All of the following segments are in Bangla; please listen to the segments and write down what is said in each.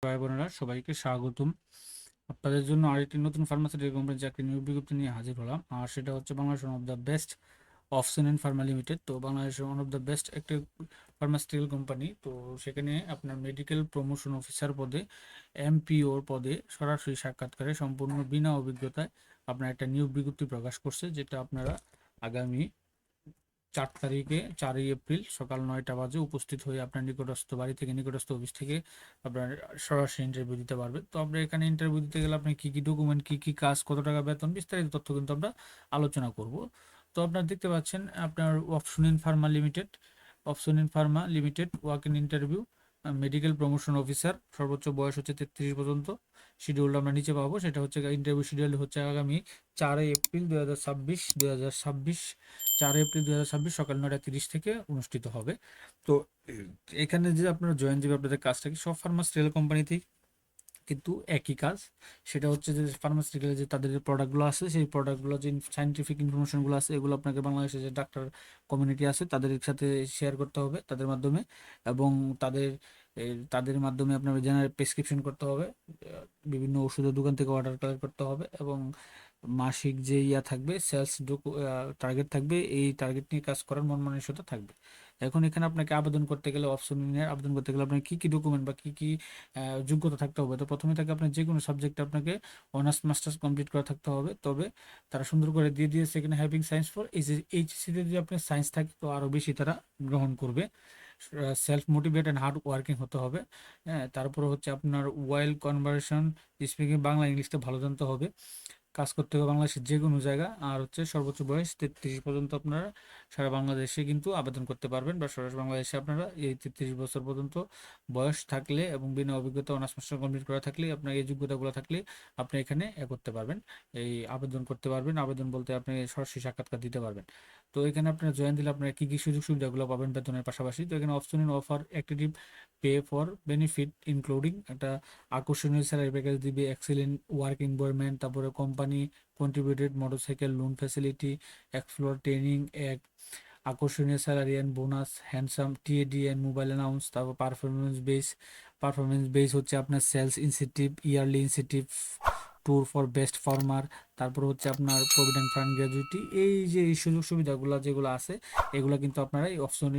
ভাই বোনেরা সবাইকে স্বাগতম। আপনাদের জন্য আরেকটি নতুন ফার্মাসিউটিক্যাল কোম্পানি চাকরি নিয়োগ বিজ্ঞপ্তি নিয়ে হাজির হলাম। আর সেটা হচ্ছে বাংলাদেশের one of the best Opsonin and pharma limited. তো বাংলাদেশের ওয়ান অফ দ্য বেস্ট একটি ফার্মাসিউটিক্যাল কোম্পানি। তো সেখানে আপনার মেডিকেল প্রমোশন অফিসার পদে, এমপিওর পদে সরাসরি সাক্ষাৎকারে সম্পূর্ণ বিনা অভিজ্ঞতায় আপনার একটা নিয়োগ বিজ্ঞপ্তি প্রকাশ করছে, যেটা আপনারা আগামী 4 এপ্রিল সকাল 9টা বাজে উপস্থিত হয়ে আপনার নিকটস্থ বাড়ি থেকে, নিকটস্থ অফিস থেকে আপনার সরাসরি ইন্টারভিউ দিতে পারবে। তো আমরা এখানে ইন্টারভিউ দিতে গেলে আপনার কী কী ডকুমেন্ট, কী কী কাজ, কত টাকা বেতন, বিস্তারিত তথ্য কিন্তু আমরা আলোচনা করব। তো আপনারা দেখতে পাচ্ছেন আপনার option in Pharma limited walk in interview, medical promotion officer, সর্বোচ্চ বয়স হচ্ছে 33 পর্যন্ত। শিডিউলটা আমরা নিচে পাবো, সেটা হচ্ছে ইন্টারভিউ শিডিউল হচ্ছে আগামী 4 এপ্রিল 2026 4 এপ্রিল 2026 সকাল 9টা 30 থেকে অনুষ্ঠিত হবে। তো এখানে যে আপনারা জয়েন দিবে, আপনাদের কাজটা কি, সব ফার্মাসিউটিক্যাল কোম্পানিতেই কিন্তু একই কাজ। সেটা হচ্ছে যে ফার্মাসিউটিক্যালের যে তাদের যে প্রোডাক্টগুলো আছে, সেই প্রোডাক্টগুলো যে সাইন্টিফিক ইনফরমেশনগুলো আছে, এগুলো আপনাকে বাংলাদেশে যে ডাক্তার কমিউনিটি আছে তাদের সাথে শেয়ার করতে হবে তাদের মাধ্যমে, এবং তাদের তাদের মাধ্যমে আপনার জেনারেল প্রেসক্রিপশন করতে হবে, বিভিন্ন ওষুধের দোকান থেকে অর্ডার কালেক্ট করতে হবে, এবং মাসিক যে থাকবে, সেলস টার্গেট থাকবে, এই টার্গেট নিয়ে কাজ করার মন মানসিকতা থাকবে। এখন এখানে আপনাকে আবেদন করতে গেলে, আবেদন করতে গেলে আপনার কী কী ডকুমেন্ট বা কী কী যোগ্যতা থাকতে হবে। তো প্রথমে থাকে আপনার যে কোনো সাবজেক্টে আপনাকে অনার্স মাস্টার্স কমপ্লিট করা থাকতে হবে। তবে তারা সুন্দর করে দিয়ে দিয়েছে এখানে হ্যাভিং সায়েন্স ফর এইচএসসিতে যদি আপনার সায়েন্স থাকে তো আরও বেশি তারা গ্রহণ করবে। Self motivate and hard working হতে হবে। হ্যাঁ, তারপরে হচ্ছে আপনার ওয়েল কনভার্সন স্পিকিং, বাংলা ইংলিশটা ভালো জানতে হবে। কাজ করতে হবে বাংলাদেশের যে কোনো জায়গা। আর হচ্ছে সর্বোচ্চ বয়স 33 পর্যন্ত আপনারা সারা বাংলাদেশে কিন্তু আবেদন করতে পারবেন, বা সরাসরি বাংলাদেশে আপনারা এই 33 বছর পর্যন্ত বয়স থাকলে এবং বিনা অভিজ্ঞতা অনার্স মাস্টার কমপ্লিট করা থাকলে, আপনার এই যোগ্যতাগুলো থাকলে আপনি এখানে করতে পারবেন, এই আবেদন করতে পারবেন। আবেদন বলতে আপনি সরাসরি সাক্ষাৎকার দিতে পারবেন। তো এখানে আপনারা জয়েন দিলে আপনারা কী কী সুযোগ সুবিধাগুলো পাবেন বেতনের পাশাপাশি। তো এখানে option in offer active pay for benefit including একটা আকর্ষণীয় স্যালারি প্যাকেজ দিবে, এক্সিলেন্ট ওয়ার্ক এনভায়রনমেন্ট, তারপরে company contributed motorcycle loan facility, explore training, এক আকর্ষণীয় salary and bonus, handsome TAD and mobile announce, তারপর পারফরমেন্স বেস হচ্ছে আপনার sales incentive, yearly incentive, tour for best farmer, তারপর হচ্ছে আপনার প্রভিডেন্ট ফান্ড গ্র্যাজুইটি। এই যে এই সুযোগ সুবিধাগুলো যেগুলো আছে, এগুলো কিন্তু আপনারা এই অপশন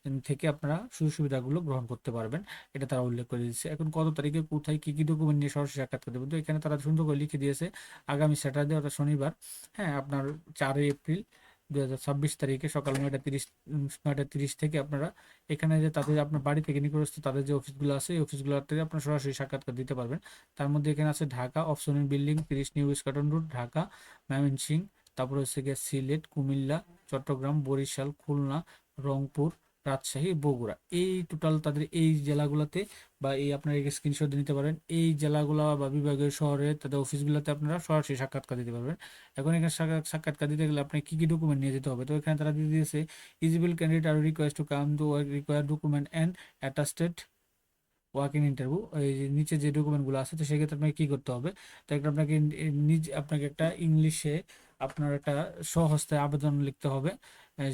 ইন থেকে আপনারা সুযোগ সুবিধাগুলো গ্রহণ করতে পারবেন। এটা তারা উল্লেখ করে দিয়েছে। এখন কত তারিখে কোথায় কী কী ডকুমেন্ট নিয়ে সরাসরি সাক্ষাৎকার দেবেন, তো এখানে তারা সুন্দর করে লিখে দিয়েছে আগামী স্যাটারডে অর্থাৎ শনিবার, হ্যাঁ, আপনার 4 এপ্রিল 2026 তারিখে সকাল 9টা 30 থেকে আপনারা এখানে যে তাদের আপনার বাড়ি থেকে নিকটস্থ তাদের যে অফিসগুলো আছে, এই অফিসগুলোতে আপনারা সরাসরি সাক্ষাৎকার দিতে পারবেন। তার মধ্যে এখানে আছে Dhaka option in building 30 new Eskaton road Dhaka, Mymensingh, তারপরে হচ্ছে গিয়ে সিলেট, কুমিল্লা, চট্টগ্রাম, বরিশাল, খুলনা, রংপুর, রাজশাহী, বগুড়া। এই টোটাল তাদের এই জেলাগুলোতে, বা এই আপনার স্ক্রিনশট নিতে পারেন, এই জেলাগুলো বা বিভাগীয় শহরে তাদের অফিসগুলোতে আপনারা সরাসরি সাক্ষাৎকার দিতে পারবেন। এখন এখানে সাক্ষাৎকার দিতে গেলে আপনি কী কী ডকুমেন্ট নিয়ে যেতে হবে, তো এখানে তারা দিয়ে দিয়েছে ইলিজিবল ক্যান্ডিডেট আর request to come to work require document and attested walk in interview. এই যে নিচে যে ডকুমেন্টগুলো আছে, তো সেক্ষেত্রে আপনাকে কী করতে হবে, তো একটা আপনাকে আপনাকে একটা ইংলিশে আপনার একটা স্বহস্তে আবেদন লিখতে হবে,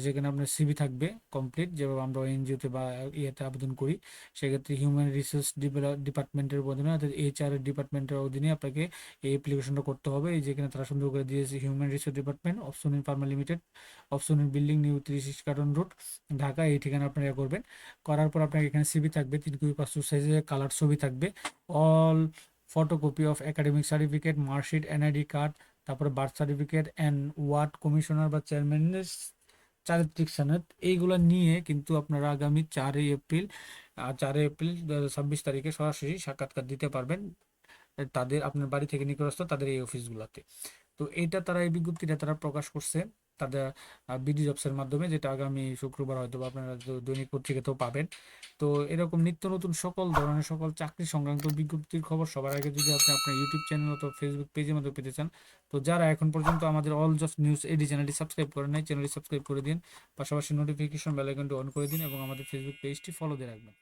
যেখানে আপনার সিভি থাকবে কমপ্লিট, যেভাবে আমরা এনজিওতে বা ইয়েতে আবেদন করি। সেক্ষেত্রে হিউম্যান রিসোর্স ডিপার্টমেন্টের অধীনে অর্থাৎ এইচআর ডিপার্টমেন্টের অধীনে আপনাকে এই অ্যাপ্লিকেশনটা করতে হবে। এই যেখানে তারা সুন্দর করে দিয়েছে human resource department, option in Pharma limited, option in building new 30 carton road Dhaka, এই ঠিকানা আপনারা করবেন। করার পর আপনার এখানে সিভি থাকবে, 3 পাসপোর্ট সাইজের কালার ছবি থাকবে, all photocopy of academic certificate, marksheet, NID card, তারপরে birth certificate and ward commissioner বা চেয়ারম্যানের চারিত্রিক সনদ, এইগুলো নিয়ে কিন্তু আপনারা আগামী 4 এপ্রিল 2026 তারিখে সরাসরি সাক্ষাৎকার দিতে পারবেন তাদের আপনার বাড়ি থেকে নিকটস্থ তাদের এই অফিসগুলোতে। তো এইটা তারা এই বিজ্ঞপ্তিটা তারা প্রকাশ করছে তাদের বিডি জবসের মাধ্যমে, যেটা আগামী শুক্রবার হয়তো বা আপনারা দৈনিক পত্রিকাতেও পাবেন। তো এরকম নিত্য নতুন সকল ধরনের সকল চাকরি সংক্রান্ত বিজ্ঞপ্তির খবর সবার আগে যদি আপনি আপনার ইউটিউব চ্যানেল অথবা ফেসবুক পেজের মধ্যে পেতে চান, তো যারা এখন পর্যন্ত আমাদের অল জবস নিউজ এডি চ্যানেলটি সাবস্ক্রাইব করেন নাই, চ্যানেলটি সাবস্ক্রাইব করে দিন, পাশাপাশি নোটিফিকেশন বেল আইকনটি অন করে দিন এবং আমাদের ফেসবুক পেজটি ফলো দিয়ে রাখবেন।